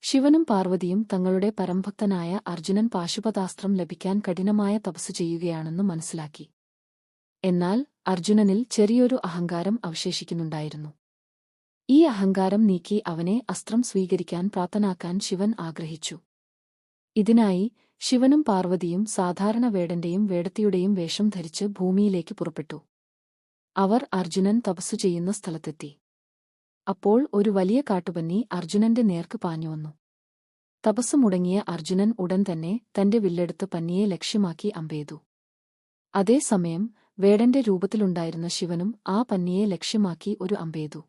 ശിവനും പാർവതിയും തങ്ങളുടെ പരംഭക്തനായ അർജുനൻ പാശുപതാസ്ത്രം ലഭിക്കാൻ കഠിനമായ തപസ്സു ചെയ്യുകയാണെന്ന് മനസ്സിലാക്കി. എന്നാൽ അർജുനനിൽ ചെറിയൊരു അഹങ്കാരം അവശേഷിക്കുന്നുണ്ടായിരുന്നു. ഈ അഹങ്കാരം നീക്കി അവനെ അസ്ത്രം സ്വീകരിക്കാൻ പ്രാപ്തനാക്കാൻ ശിവൻ ആഗ്രഹിച്ചു. ഇതിനായി ശിവനും പാർവതിയും സാധാരണ വേടന്റെയും വേടത്തിയുടെയും വേഷം ധരിച്ച് ഭൂമിയിലേക്ക് പുറപ്പെട്ടു. അവർ അർജുനൻ തപസ്സു ചെയ്യുന്ന സ്ഥലത്തെത്തി. അപ്പോൾ ഒരു വലിയ കാട്ടുപന്നി അർജുനന്റെ നേർക്ക് പാഞ്ഞുവന്നു. തപസ്സു മുടങ്ങിയ അർജുനൻ ഉടൻ തന്നെ തന്റെ വില്ലെടുത്ത് പന്നിയെ ലക്ഷ്യമാക്കി അമ്പെയ്തു. അതേസമയം വേടന്റെ രൂപത്തിലുണ്ടായിരുന്ന ശിവനും ആ പന്നിയെ ലക്ഷ്യമാക്കി ഒരു അമ്പെയ്തു.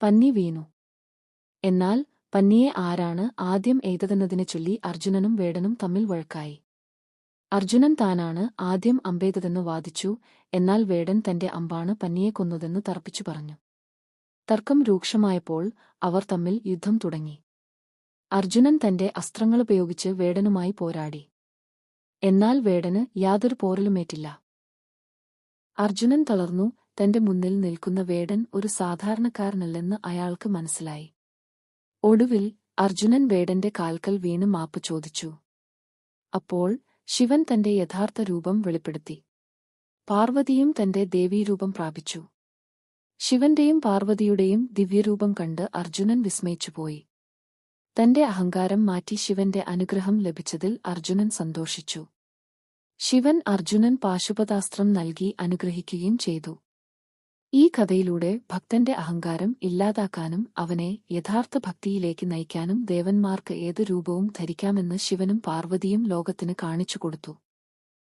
പന്നി വീണു. എന്നാൽ പന്നിയെ ആരാണ് ആദ്യം എയ്തതെന്നതിനെ ചൊല്ലി അർജുനനും വേടനും തമ്മിൽ വഴക്കായി. അർജുനൻ താനാണ് ആദ്യം അമ്പെയ്തതെന്ന് വാദിച്ചു. എന്നാൽ വേടൻ തന്റെ അമ്പാണ് പന്നിയെ കൊന്നതെന്ന് തർപ്പിച്ചു പറഞ്ഞു. തർക്കം രൂക്ഷമായപ്പോൾ അവർ തമ്മിൽ യുദ്ധം തുടങ്ങി. അർജുനൻ തന്റെ അസ്ത്രങ്ങളുപയോഗിച്ച് വേടനുമായി പോരാടി. എന്നാൽ വേടന് യാതൊരു പോറലുമേറ്റില്ല. അർജുനൻ തളർന്നു. തന്റെ മുന്നിൽ നിൽക്കുന്ന വേടൻ ഒരു സാധാരണക്കാരനല്ലെന്ന് അയാൾക്ക് മനസ്സിലായി. ഒടുവിൽ അർജുനൻ വേടന്റെ കാൽക്കൽ വീണ് മാപ്പ് ചോദിച്ചു. അപ്പോൾ ശിവൻ തന്റെ യഥാർത്ഥ രൂപം വെളിപ്പെടുത്തി. പാർവതിയും തന്റെ ദേവീരൂപം പ്രാപിച്ചു. ശിവന്റെയും പാർവതിയുടെയും ദിവ്യരൂപം കണ്ട് അർജുനൻ വിസ്മയിച്ചുപോയി. തന്റെ അഹങ്കാരം മാറ്റി ശിവന്റെ അനുഗ്രഹം ലഭിച്ചതിൽ അർജുനൻ സന്തോഷിച്ചു. ശിവൻ അർജുനൻ പാശുപതാസ്ത്രം നൽകി അനുഗ്രഹിക്കുകയും ചെയ്തു. ഈ കഥയിലൂടെ ഭക്തന്റെ അഹങ്കാരം ഇല്ലാതാക്കാനും അവനെ യഥാർത്ഥ ഭക്തിയിലേക്ക് നയിക്കാനും ദേവന്മാർക്ക് ഏത് രൂപവും ധരിക്കാമെന്ന് ശിവനും പാർവതിയും ലോകത്തിന് കാണിച്ചുകൊടുത്തു.